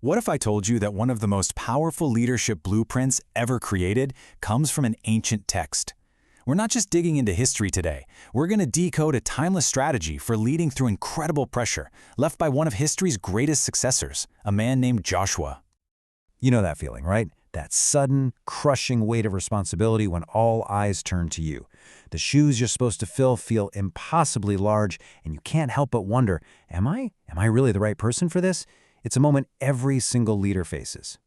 What if I told you that one of the most powerful leadership blueprints ever created comes from an ancient text? We're not just digging into history today. We're going to decode a timeless strategy for leading through incredible pressure left by one of history's greatest successors, a man named Joshua. You know that feeling, right? That sudden, crushing weight of responsibility when all eyes turn to you. The shoes you're supposed to fill feel impossibly large, and you can't help but wonder, am I really the right person for this? It's a moment every single leader faces.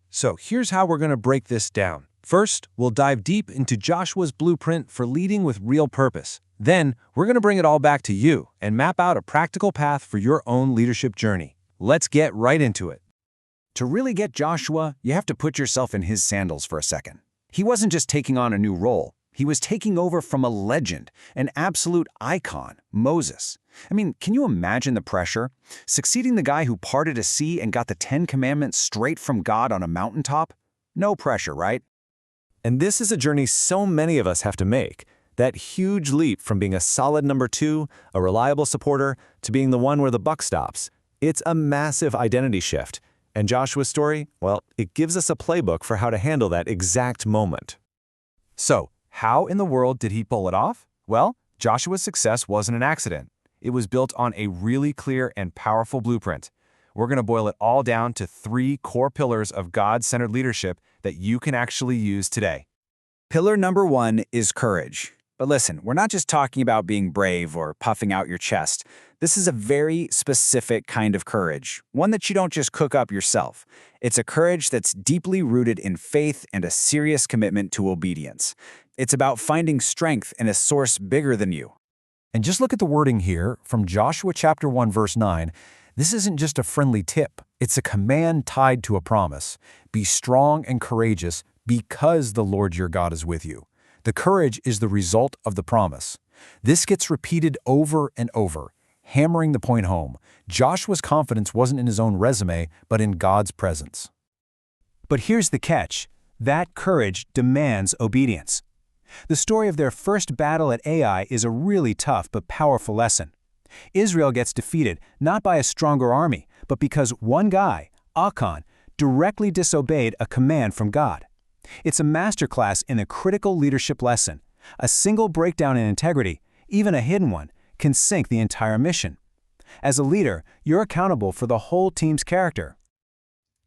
So here's how we're going to break this down. First, we'll dive deep into Joshua's blueprint for leading with real purpose. Then, we're going to bring it all back to you and map out a practical path for your own leadership journey. Let's get right into it. To really get Joshua, you have to put yourself in his sandals for a second. He wasn't just taking on a new role. He was taking over from a legend, an absolute icon, Moses. I mean, can you imagine the pressure? Succeeding the guy who parted a sea and got the 10 Commandments straight from God on a mountaintop? No pressure, right? And this is a journey so many of us have to make. That huge leap from being a solid number 2, a reliable supporter, to being the one where the buck stops. It's a massive identity shift. And Joshua's story, well, it gives us a playbook for how to handle that exact moment. So, how in the world did he pull it off? Well, Joshua's success wasn't an accident. It was built on a really clear and powerful blueprint. We're going to boil it all down to 3 core pillars of God-centered leadership that you can actually use today. Pillar number 1 is courage. But listen, we're not just talking about being brave or puffing out your chest. This is a very specific kind of courage, one that you don't just cook up yourself. It's a courage that's deeply rooted in faith and a serious commitment to obedience. It's about finding strength in a source bigger than you. And just look at the wording here from Joshua chapter 1, verse 9. This isn't just a friendly tip. It's a command tied to a promise. Be strong and courageous because the Lord your God is with you. The courage is the result of the promise. This gets repeated over and over, hammering the point home. Joshua's confidence wasn't in his own resume, but in God's presence. But here's the catch. That courage demands obedience. The story of their first battle at Ai is a really tough but powerful lesson. Israel gets defeated not by a stronger army, but because one guy, Achan, directly disobeyed a command from God. It's a masterclass in a critical leadership lesson. A single breakdown in integrity, even a hidden one, can sink the entire mission. As a leader, you're accountable for the whole team's character.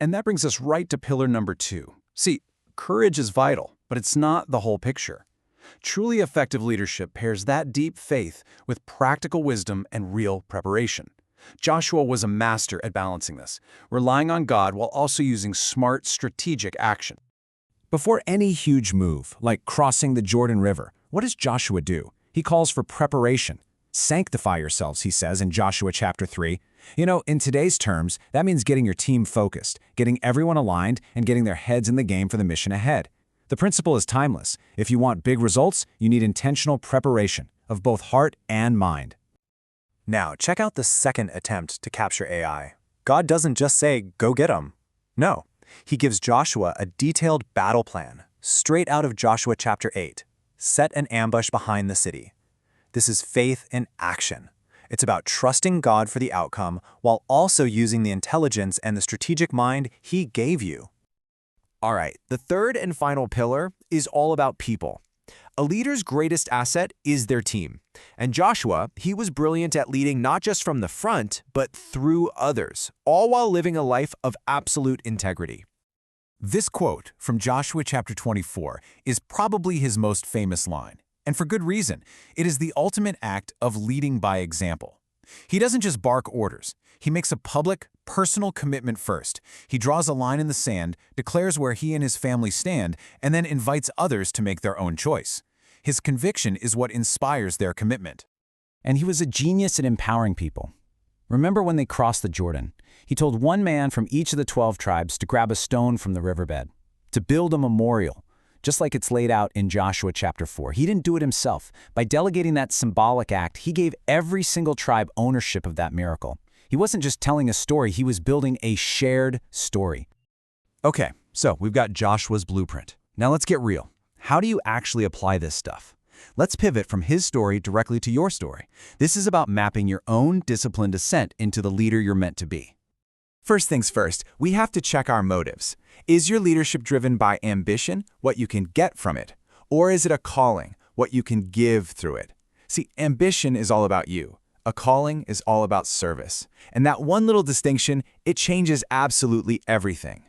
And that brings us right to pillar number 2. See, courage is vital, but it's not the whole picture. Truly effective leadership pairs that deep faith with practical wisdom and real preparation. Joshua was a master at balancing this, relying on God while also using smart, strategic action. Before any huge move, like crossing the Jordan River, what does Joshua do? He calls for preparation. Sanctify yourselves, he says in Joshua chapter 3. You know, in today's terms, that means getting your team focused, getting everyone aligned, and getting their heads in the game for the mission ahead. The principle is timeless. If you want big results, you need intentional preparation of both heart and mind. Now, check out the second attempt to capture Ai. God doesn't just say, go get 'em. No, he gives Joshua a detailed battle plan, straight out of Joshua chapter 8. Set an ambush behind the city. This is faith in action. It's about trusting God for the outcome while also using the intelligence and the strategic mind he gave you. All right, the third and final pillar is all about people. A leader's greatest asset is their team. And Joshua, he was brilliant at leading not just from the front, but through others, all while living a life of absolute integrity. This quote from Joshua chapter 24 is probably his most famous line. And for good reason. It is the ultimate act of leading by example. He doesn't just bark orders. He makes a public, personal commitment first. He draws a line in the sand, declares where he and his family stand, and then invites others to make their own choice. His conviction is what inspires their commitment. And he was a genius at empowering people. Remember when they crossed the Jordan? He told one man from each of the 12 tribes to grab a stone from the riverbed, to build a memorial, just like it's laid out in Joshua chapter 4. He didn't do it himself. By delegating that symbolic act, he gave every single tribe ownership of that miracle. He wasn't just telling a story, he was building a shared story. Okay, so we've got Joshua's blueprint. Now let's get real. How do you actually apply this stuff? Let's pivot from his story directly to your story. This is about mapping your own disciplined ascent into the leader you're meant to be. First things first, we have to check our motives. Is your leadership driven by ambition, what you can get from it? Or is it a calling, what you can give through it? See, ambition is all about you. A calling is all about service. And that one little distinction, it changes absolutely everything.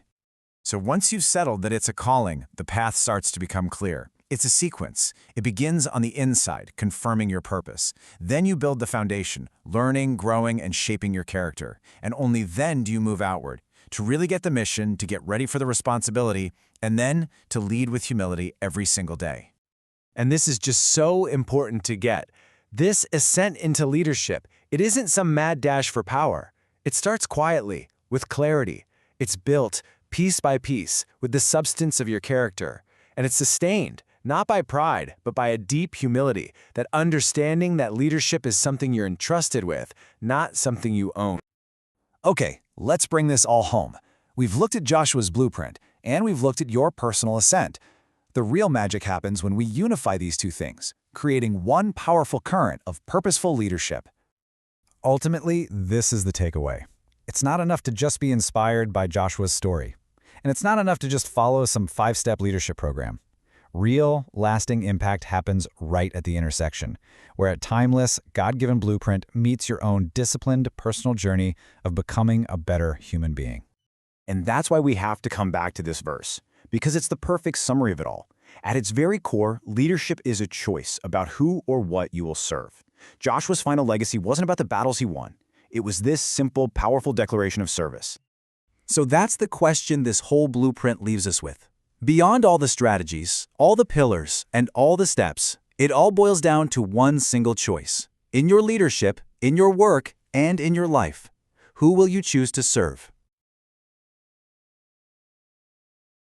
So once you've settled that it's a calling, the path starts to become clear. It's a sequence. It begins on the inside, confirming your purpose. Then you build the foundation, learning, growing, and shaping your character. And only then do you move outward, to really get the mission, to get ready for the responsibility, and then to lead with humility every single day. And this is just so important to get. This ascent into leadership, it isn't some mad dash for power. It starts quietly, with clarity. It's built piece by piece with the substance of your character. And it's sustained, not by pride, but by a deep humility, that understanding that leadership is something you're entrusted with, not something you own. Okay, let's bring this all home. We've looked at Joshua's blueprint, and we've looked at your personal ascent. The real magic happens when we unify these two things, creating one powerful current of purposeful leadership. Ultimately, this is the takeaway. It's not enough to just be inspired by Joshua's story. And it's not enough to just follow some 5-step leadership program. Real, lasting impact happens right at the intersection, where a timeless, God-given blueprint meets your own disciplined, personal journey of becoming a better human being. And that's why we have to come back to this verse, because it's the perfect summary of it all. At its very core, leadership is a choice about who or what you will serve. Joshua's final legacy wasn't about the battles he won. It was this simple, powerful declaration of service. So that's the question this whole blueprint leaves us with. Beyond all the strategies, all the pillars, and all the steps, it all boils down to one single choice. In your leadership, in your work, and in your life, who will you choose to serve?